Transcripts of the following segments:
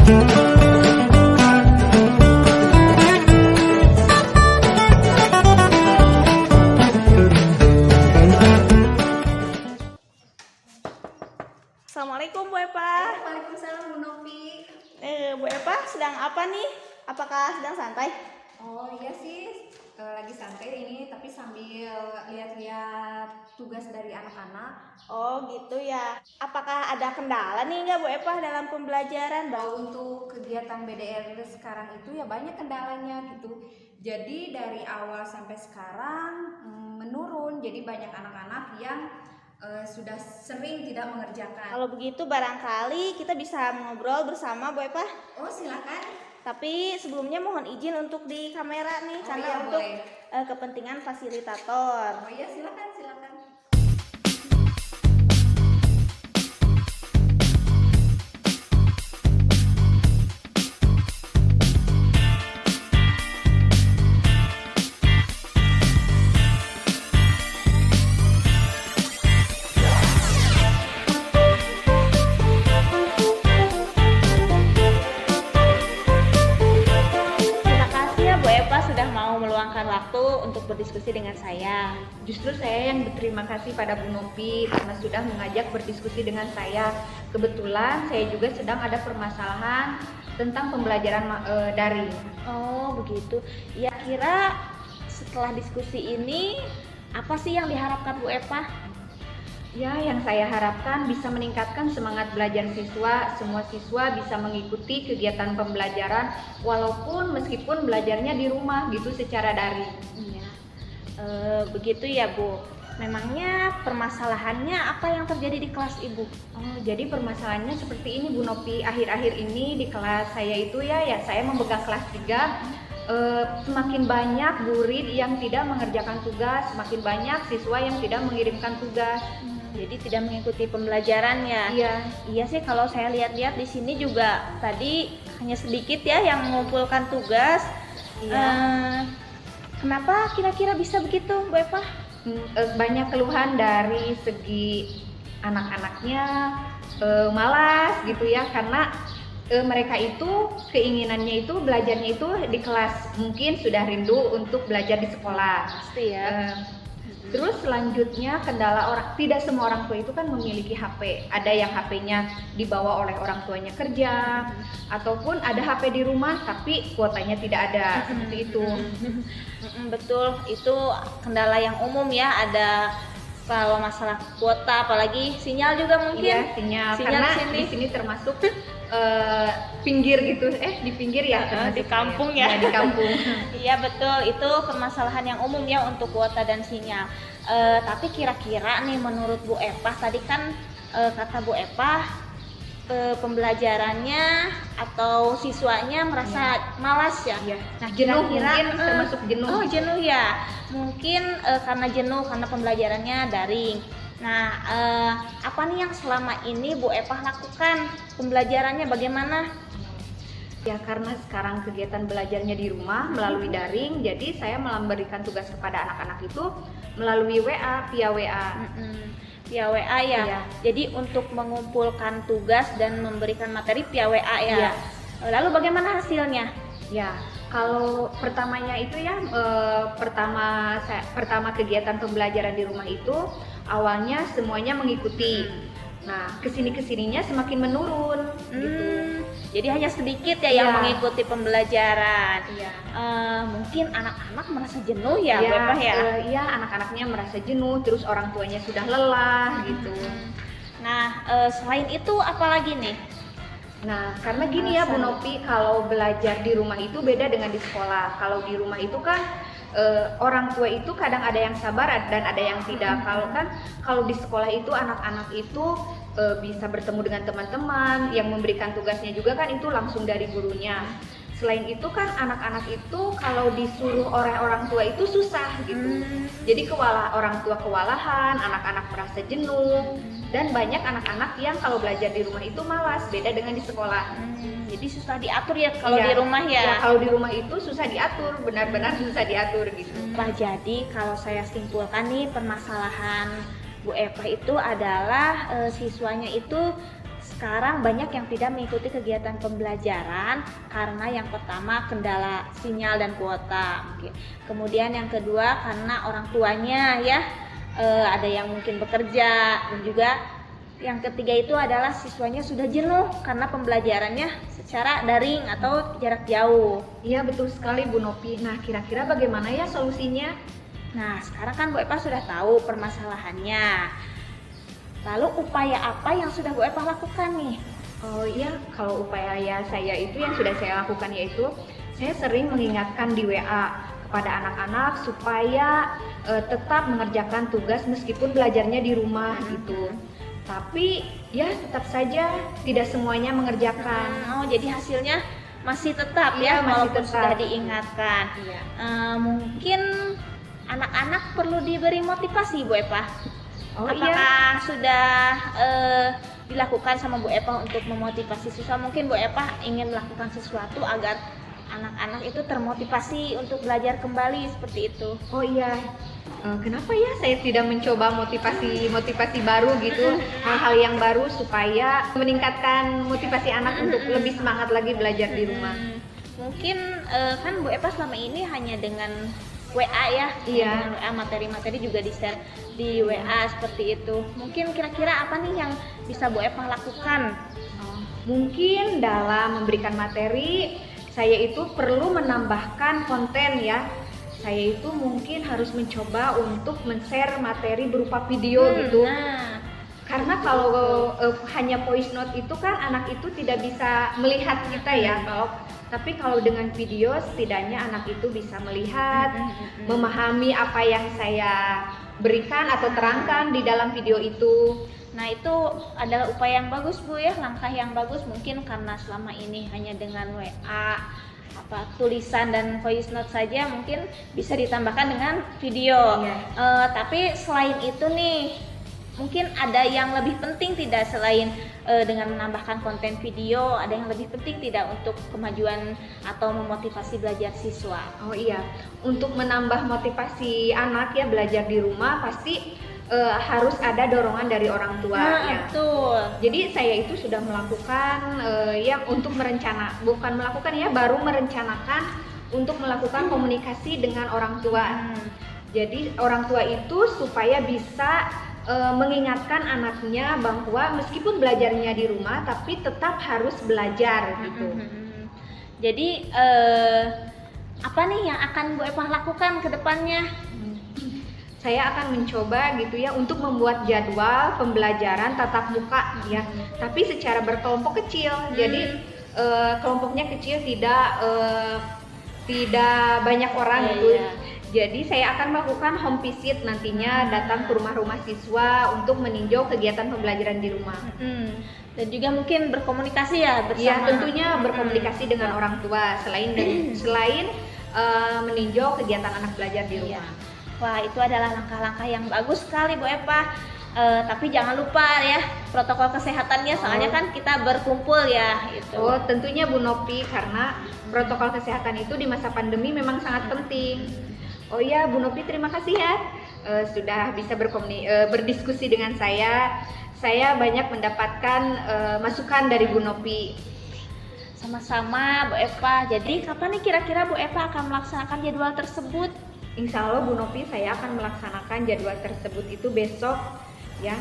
Assalamualaikum Bu Epa. Waalaikumsalam Bu Novi. Bu Epa sedang apa nih? Apakah sedang santai? Oh iya sih, lagi santai ini tapi sambil lihat-lihat tugas dari anak-anak. Oh gitu ya. Apakah ada kendala nih nggak Bu Epa dalam pembelajaran? Untuk kegiatan BDR sekarang itu ya banyak kendalanya gitu. Jadi dari awal sampai sekarang menurun. Jadi banyak anak-anak yang sudah sering tidak mengerjakan. Kalau begitu barangkali kita bisa ngobrol bersama Bu Epa. Oh silakan. Tapi sebelumnya mohon izin untuk di kamera nih, karena iya, untuk boleh. Kepentingan fasilitator. Oh iya silakan silakan. Terima kasih ya Bu Epa sudah mau meluangkan waktu untuk berdiskusi dengan saya. Justru saya yang berterima kasih pada Bu Novi karena sudah mengajak berdiskusi dengan saya. Kebetulan saya juga sedang ada permasalahan tentang pembelajaran daring. Oh begitu. Ya kira setelah diskusi ini apa sih yang diharapkan Bu Epa? Ya, yang saya harapkan bisa meningkatkan semangat belajar siswa. Semua siswa bisa mengikuti kegiatan pembelajaran walaupun meskipun belajarnya di rumah gitu secara daring. Iya. Begitu ya Bu. Memangnya permasalahannya apa yang terjadi di kelas Ibu? Oh, jadi permasalahannya seperti ini Bu Novi. Akhir-akhir ini di kelas saya itu ya saya memegang kelas 3. Semakin banyak murid yang tidak mengerjakan tugas, semakin banyak siswa yang tidak mengirimkan tugas. Jadi tidak mengikuti pembelajarannya. Iya. Iya sih, kalau saya lihat-lihat di sini juga tadi hanya sedikit ya yang mengumpulkan tugas. Iya. Kenapa kira-kira bisa begitu, Bu Epa? Banyak keluhan dari segi anak-anaknya malas gitu ya, karena mereka itu keinginannya itu belajarnya itu di kelas, mungkin sudah rindu untuk belajar di sekolah. Pasti ya. Terus selanjutnya kendala tidak semua orang tua itu kan memiliki HP. Ada yang HP-nya dibawa oleh orang tuanya kerja, ataupun ada HP di rumah tapi kuotanya tidak ada, seperti itu. Betul, itu kendala yang umum ya. Ada kalau masalah kuota, apalagi sinyal juga mungkin. Iya, sinyal karena di sini termasuk pinggir gitu, di pinggir ya, di kampung ya. Di kampung. Iya betul, itu permasalahan yang umum ya untuk kuota dan sinyal. Tapi kira-kira nih menurut Bu Epa, tadi kan kata Bu Epa pembelajarannya atau siswanya merasa malas ya. Iya. Nah, jenuh mungkin termasuk jenuh. Oh, jenuh ya. Mungkin karena jenuh karena pembelajarannya daring. Nah, apa nih yang selama ini Bu Epa lakukan? Pembelajarannya bagaimana? Ya, karena sekarang kegiatan belajarnya di rumah melalui daring, jadi saya memberikan tugas kepada anak-anak itu melalui WA, via WA. Via WA ya. Iya. Jadi untuk mengumpulkan tugas dan memberikan materi via WA ya. Iya. Lalu bagaimana hasilnya? Ya, kalau pertamanya itu ya, pertama kegiatan pembelajaran di rumah itu awalnya semuanya mengikuti. Nah, kesininya semakin menurun. Gitu. Jadi hanya sedikit ya yang mengikuti pembelajaran. Iya. Mungkin anak-anak merasa jenuh ya, Iya, Bapak ya. Iya, anak-anaknya merasa jenuh, terus orang tuanya sudah lelah gitu. Nah, selain itu apa lagi nih? Nah, karena gini ya Bu Novi, kalau belajar di rumah itu beda dengan di sekolah. Kalau di rumah itu kan orang tua itu kadang ada yang sabar dan ada yang tidak. Kalau di sekolah itu anak-anak itu bisa bertemu dengan teman-teman, yang memberikan tugasnya juga kan itu langsung dari gurunya. Selain itu kan anak-anak itu kalau disuruh oleh orang tua itu susah gitu. Jadi orang tua kewalahan, anak-anak merasa jenuh, dan banyak anak-anak yang kalau belajar di rumah itu malas, beda dengan di sekolah. Jadi susah diatur ya kalau di rumah ya. Ya, kalau di rumah itu susah diatur, benar-benar susah diatur gitu. Jadi kalau saya simpulkan nih, permasalahan Bu Epa itu adalah siswanya itu sekarang banyak yang tidak mengikuti kegiatan pembelajaran karena yang pertama kendala sinyal dan kuota mungkin. Kemudian yang kedua karena orang tuanya ya, ada yang mungkin bekerja, dan juga yang ketiga itu adalah siswanya sudah jenuh karena pembelajarannya secara daring atau jarak jauh. Iya betul sekali Bu Nopi. Nah kira-kira bagaimana ya solusinya? Nah sekarang kan Bu Eva sudah tahu permasalahannya. Lalu upaya apa yang sudah Bu Eva lakukan nih? Oh iya, kalau upaya saya itu yang sudah saya lakukan yaitu saya sering mengingatkan di WA kepada anak-anak supaya tetap mengerjakan tugas meskipun belajarnya di rumah gitu. Tapi ya tetap saja tidak semuanya mengerjakan. Oh jadi hasilnya masih tetap Iya, ya masih walaupun tetap. sudah diingatkan. Iya. Mungkin anak-anak perlu diberi motivasi Bu Eva. Oh Apakah iya. sudah dilakukan sama Bu Eva untuk memotivasi siswa? Mungkin Bu Eva ingin melakukan sesuatu agar anak-anak itu termotivasi untuk belajar kembali seperti itu. Oh iya. Kenapa ya saya tidak mencoba motivasi baru gitu, hal-hal yang baru supaya meningkatkan motivasi anak untuk lebih semangat lagi belajar di rumah. Mungkin kan Bu Eva selama ini hanya dengan WA ya, Iya. dengan WA materi-materi juga di-share di WA seperti itu. Mungkin kira-kira apa nih yang bisa Bu Eva lakukan? Mungkin dalam memberikan materi, saya itu perlu menambahkan konten ya. Saya itu mungkin harus mencoba untuk men-share materi berupa video gitu. Nah, Karena kalau hanya voice note itu kan anak itu tidak bisa melihat kita ya. Tapi kalau dengan video setidaknya anak itu bisa melihat, memahami apa yang saya berikan atau terangkan di dalam video itu. Nah itu adalah upaya yang bagus Bu ya, langkah yang bagus. Mungkin karena selama ini hanya dengan WA, tulisan dan voice note saja, mungkin bisa ditambahkan dengan video. Iya. Tapi selain itu nih, mungkin ada yang lebih penting tidak selain dengan menambahkan konten video, ada yang lebih penting tidak untuk kemajuan atau memotivasi belajar siswa? Oh iya, untuk menambah motivasi anak ya belajar di rumah pasti harus ada dorongan dari orang tua ya. Betul. Jadi saya itu sudah melakukan yang untuk bukan melakukan ya, baru merencanakan untuk melakukan komunikasi dengan orang tua. Jadi orang tua itu supaya bisa mengingatkan anaknya bahwa meskipun belajarnya di rumah tapi tetap harus belajar gitu. Jadi apa nih yang akan Bu Eva lakukan ke depannya? Saya akan mencoba gitu ya untuk membuat jadwal pembelajaran tatap muka ya, tapi secara berkelompok kecil. Jadi kelompoknya kecil, tidak banyak orang gitu. Iya. Jadi saya akan melakukan home visit nantinya, datang ke rumah-rumah siswa untuk meninjau kegiatan pembelajaran di rumah. Dan juga mungkin berkomunikasi ya bersama. Ya tentunya berkomunikasi dengan orang tua selain meninjau kegiatan anak belajar di rumah. Wah itu adalah langkah-langkah yang bagus sekali Bu Eva. Tapi jangan lupa ya protokol kesehatannya, soalnya kan kita berkumpul ya itu. Oh tentunya Bu Nopi, karena protokol kesehatan itu di masa pandemi memang sangat penting. Oh iya Bu Nopi, terima kasih ya sudah bisa berdiskusi dengan saya. Saya banyak mendapatkan masukan dari Bu Nopi. Sama-sama Bu Eva. Jadi kapan nih kira-kira Bu Eva akan melaksanakan jadwal tersebut? Insya Allah Bu Nopi, saya akan melaksanakan jadwal tersebut itu besok ya.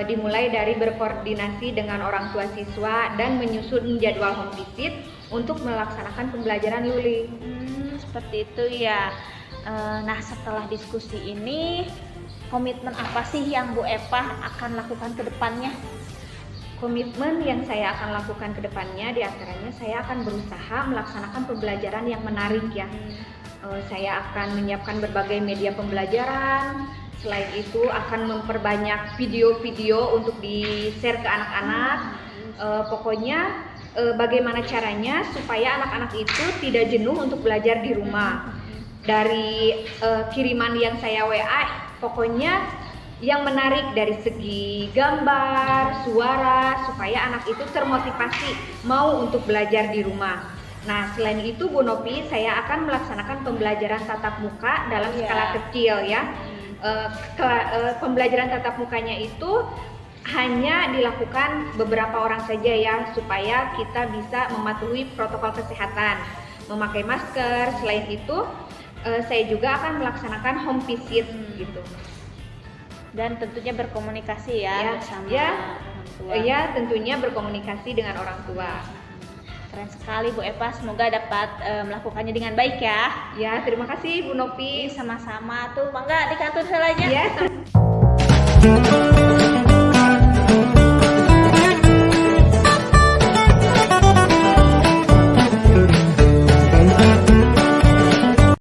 Dimulai dari berkoordinasi dengan orang tua siswa dan menyusun jadwal home visit untuk melaksanakan pembelajaran Luli. Seperti itu ya. Nah setelah diskusi ini, komitmen apa sih yang Bu Eva akan lakukan ke depannya? Komitmen yang saya akan lakukan ke depannya diantaranya saya akan berusaha melaksanakan pembelajaran yang menarik ya. Saya akan menyiapkan berbagai media pembelajaran. Selain itu akan memperbanyak video-video untuk di-share ke anak-anak. Pokoknya bagaimana caranya supaya anak-anak itu tidak jenuh untuk belajar di rumah. Dari kiriman yang saya WA, pokoknya yang menarik dari segi gambar, suara, supaya anak itu termotivasi mau untuk belajar di rumah. Nah, selain itu Bu Nopi, saya akan melaksanakan pembelajaran tatap muka dalam skala kecil ya. Pembelajaran tatap mukanya itu hanya dilakukan beberapa orang saja ya, supaya kita bisa mematuhi protokol kesehatan, memakai masker. Selain itu saya juga akan melaksanakan home visit gitu. Dan tentunya berkomunikasi ya, bersama orang tua. Ya, tentunya berkomunikasi dengan orang tua. Keren sekali Bu Eva, semoga dapat melakukannya dengan baik ya. Ya, terima kasih Bu Nopi. Sama-sama tuh, mangga di kantor selanya. Ya.